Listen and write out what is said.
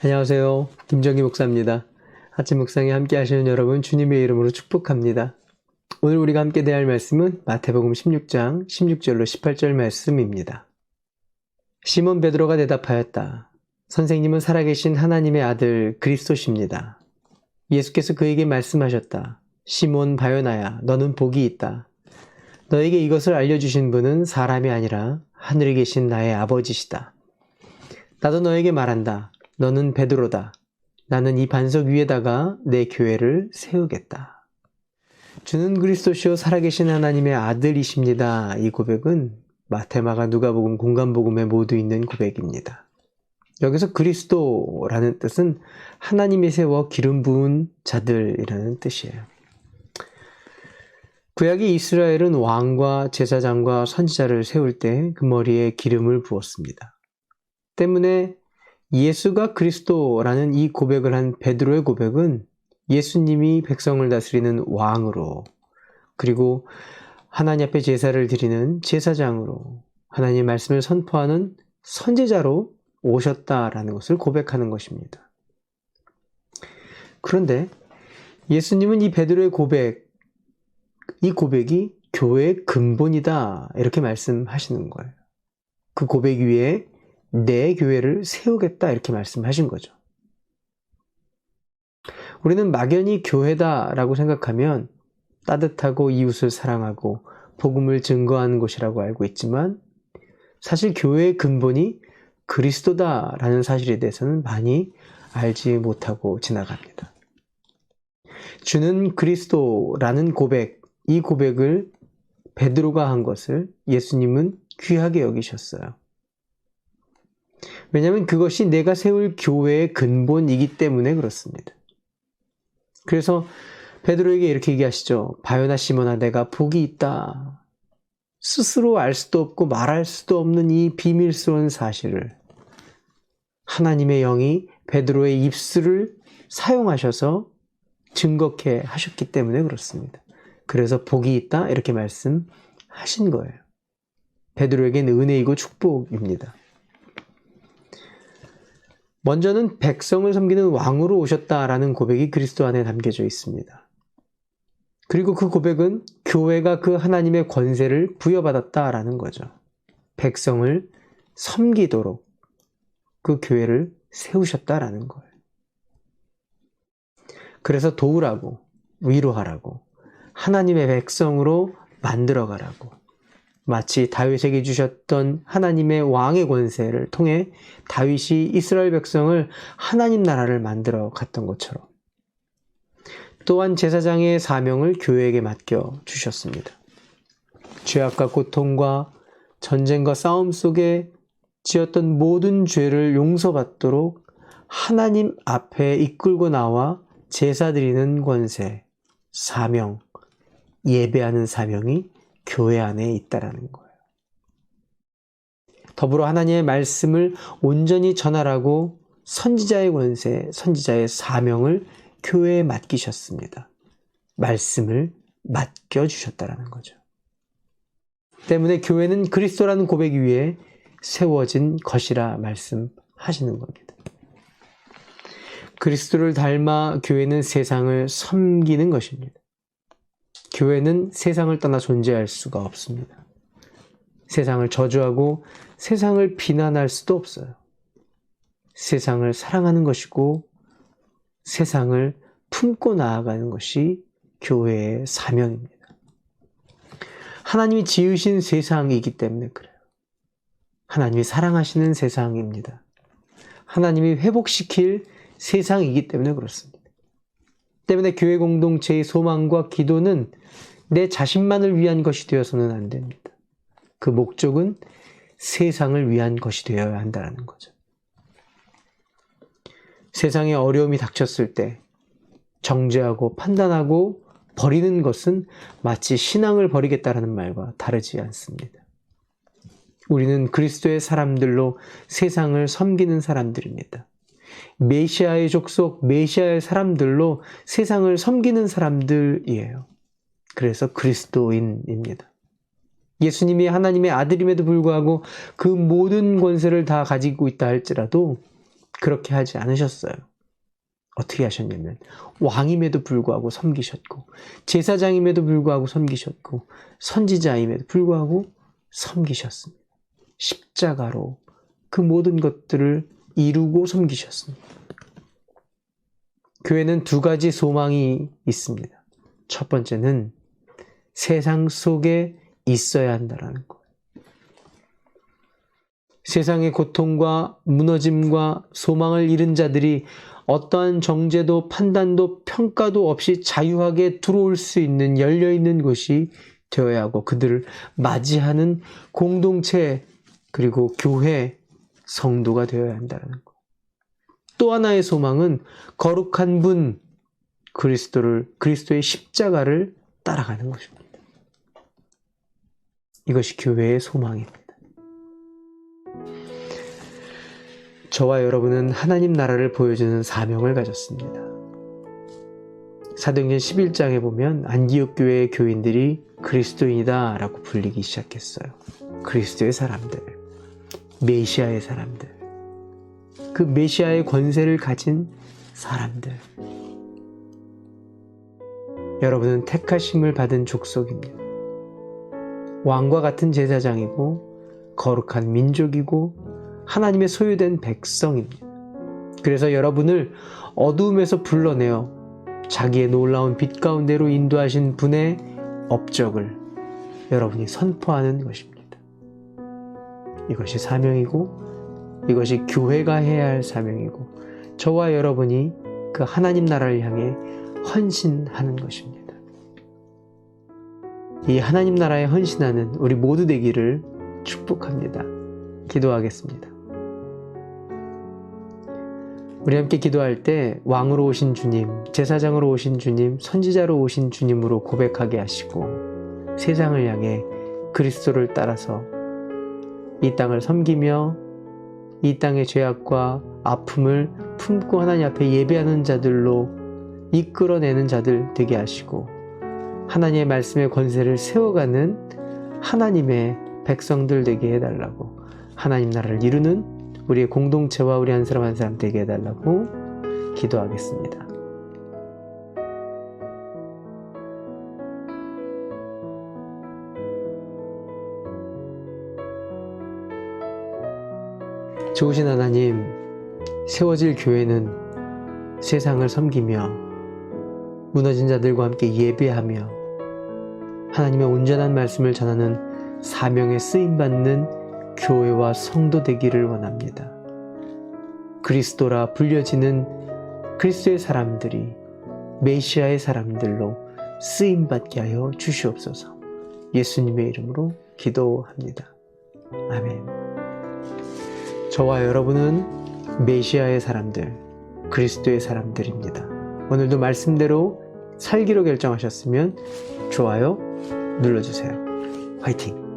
안녕하세요. 김정기 목사입니다. 아침 묵상에 함께 하시는 여러분 주님의 이름으로 축복합니다. 오늘 우리가 함께 대할 말씀은 마태복음 16장 16절로 18절 말씀입니다. 시몬 베드로가 대답하였다. 선생님은 살아계신 하나님의 아들 그리스도십니다. 예수께서 그에게 말씀하셨다. 시몬 바요나야, 너는 복이 있다. 너에게 이것을 알려주신 분은 사람이 아니라 하늘에 계신 나의 아버지시다. 나도 너에게 말한다. 너는 베드로다. 나는 이 반석 위에다가 내 교회를 세우겠다. 주는 그리스도시요 살아계신 하나님의 아들이십니다. 이 고백은 마태, 마가, 누가복음, 공간복음에 모두 있는 고백입니다. 여기서 그리스도라는 뜻은 하나님이 세워 기름 부은 자들이라는 뜻이에요. 구약의 이스라엘은 왕과 제사장과 선지자를 세울 때 그 머리에 기름을 부었습니다. 때문에 예수가 그리스도라는 이 고백을 한 베드로의 고백은 예수님이 백성을 다스리는 왕으로, 그리고 하나님 앞에 제사를 드리는 제사장으로, 하나님의 말씀을 선포하는 선지자로 오셨다라는 것을 고백하는 것입니다. 그런데 예수님은 이 베드로의 고백, 이 고백이 교회의 근본이다 이렇게 말씀하시는 거예요. 그 고백 위에 내 교회를 세우겠다 이렇게 말씀하신 거죠. 우리는 막연히 교회다라고 생각하면 따뜻하고 이웃을 사랑하고 복음을 증거하는 곳이라고 알고 있지만 사실 교회의 근본이 그리스도다라는 사실에 대해서는 많이 알지 못하고 지나갑니다. 주는 그리스도라는 고백, 이 고백을 베드로가 한 것을 예수님은 귀하게 여기셨어요. 왜냐하면 그것이 내가 세울 교회의 근본이기 때문에 그렇습니다. 그래서 베드로에게 이렇게 얘기하시죠. 바요나 시몬아, 내가 복이 있다. 스스로 알 수도 없고 말할 수도 없는 이 비밀스러운 사실을 하나님의 영이 베드로의 입술을 사용하셔서 증거케 하셨기 때문에 그렇습니다. 그래서 복이 있다 이렇게 말씀하신 거예요. 베드로에게는 은혜이고 축복입니다. 먼저는 백성을 섬기는 왕으로 오셨다라는 고백이 그리스도 안에 담겨져 있습니다. 그리고 그 고백은 교회가 그 하나님의 권세를 부여받았다라는 거죠. 백성을 섬기도록 그 교회를 세우셨다라는 거예요. 그래서 도우라고, 위로하라고, 하나님의 백성으로 만들어가라고, 마치 다윗에게 주셨던 하나님의 왕의 권세를 통해 다윗이 이스라엘 백성을 하나님 나라를 만들어 갔던 것처럼 또한 제사장의 사명을 교회에게 맡겨 주셨습니다. 죄악과 고통과 전쟁과 싸움 속에 지었던 모든 죄를 용서받도록 하나님 앞에 이끌고 나와 제사 드리는 권세, 사명, 예배하는 사명이 교회 안에 있다라는 거예요. 더불어 하나님의 말씀을 온전히 전하라고 선지자의 권세, 선지자의 사명을 교회에 맡기셨습니다. 말씀을 맡겨주셨다라는 거죠. 때문에 교회는 그리스도라는 고백 위에 세워진 것이라 말씀하시는 겁니다. 그리스도를 닮아 교회는 세상을 섬기는 것입니다. 교회는 세상을 떠나 존재할 수가 없습니다. 세상을 저주하고 세상을 비난할 수도 없어요. 세상을 사랑하는 것이고 세상을 품고 나아가는 것이 교회의 사명입니다. 하나님이 지으신 세상이기 때문에 그래요. 하나님이 사랑하시는 세상입니다. 하나님이 회복시킬 세상이기 때문에 그렇습니다. 때문에 교회 공동체의 소망과 기도는 내 자신만을 위한 것이 되어서는 안 됩니다. 그 목적은 세상을 위한 것이 되어야 한다는 거죠. 세상에 어려움이 닥쳤을 때 정죄하고 판단하고 버리는 것은 마치 신앙을 버리겠다라는 말과 다르지 않습니다. 우리는 그리스도의 사람들로 세상을 섬기는 사람들입니다. 메시아의 족속, 메시아의 사람들로 세상을 섬기는 사람들이에요. 그래서 그리스도인입니다. 예수님이 하나님의 아들임에도 불구하고 그 모든 권세를 다 가지고 있다 할지라도 그렇게 하지 않으셨어요. 어떻게 하셨냐면 왕임에도 불구하고 섬기셨고, 제사장임에도 불구하고 섬기셨고, 선지자임에도 불구하고 섬기셨습니다. 십자가로 그 모든 것들을 이루고 섬기셨습니다. 교회는 두 가지 소망이 있습니다. 첫 번째는 세상 속에 있어야 한다는 것. 세상의 고통과 무너짐과 소망을 잃은 자들이 어떠한 정죄도 판단도 평가도 없이 자유하게 들어올 수 있는 열려있는 곳이 되어야 하고, 그들을 맞이하는 공동체 그리고 교회 성도가 되어야 한다는 것. 또 하나의 소망은 거룩한 분 그리스도의 십자가를 따라가는 것입니다. 이것이 교회의 소망입니다. 저와 여러분은 하나님 나라를 보여주는 사명을 가졌습니다. 사도행전 11장에 보면 안디옥 교회의 교인들이 그리스도인이다 라고 불리기 시작했어요. 그리스도의 사람들, 메시아의 사람들, 그 메시아의 권세를 가진 사람들. 여러분은 택하심을 받은 족속입니다. 왕과 같은 제사장이고 거룩한 민족이고 하나님의 소유된 백성입니다. 그래서 여러분을 어두움에서 불러내어 자기의 놀라운 빛 가운데로 인도하신 분의 업적을 여러분이 선포하는 것입니다. 이것이 사명이고 이것이 교회가 해야 할 사명이고 저와 여러분이 그 하나님 나라를 향해 헌신하는 것입니다. 이 하나님 나라에 헌신하는 우리 모두 되기를 축복합니다. 기도하겠습니다. 우리 함께 기도할 때 왕으로 오신 주님, 제사장으로 오신 주님, 선지자로 오신 주님으로 고백하게 하시고 세상을 향해 그리스도를 따라서 이 땅을 섬기며 이 땅의 죄악과 아픔을 품고 하나님 앞에 예배하는 자들로 이끌어내는 자들 되게 하시고 하나님의 말씀의 권세를 세워가는 하나님의 백성들 되게 해달라고, 하나님 나라를 이루는 우리의 공동체와 우리 한 사람 한 사람 되게 해달라고 기도하겠습니다. 좋으신 하나님, 세워질 교회는 세상을 섬기며 무너진 자들과 함께 예배하며 하나님의 온전한 말씀을 전하는 사명에 쓰임받는 교회와 성도 되기를 원합니다. 그리스도라 불려지는 그리스도의 사람들이 메시아의 사람들로 쓰임받게 하여 주시옵소서. 예수님의 이름으로 기도합니다. 아멘. 저와 여러분은 메시아의 사람들, 그리스도의 사람들입니다. 오늘도 말씀대로 살기로 결정하셨으면 좋아요 눌러주세요. 화이팅!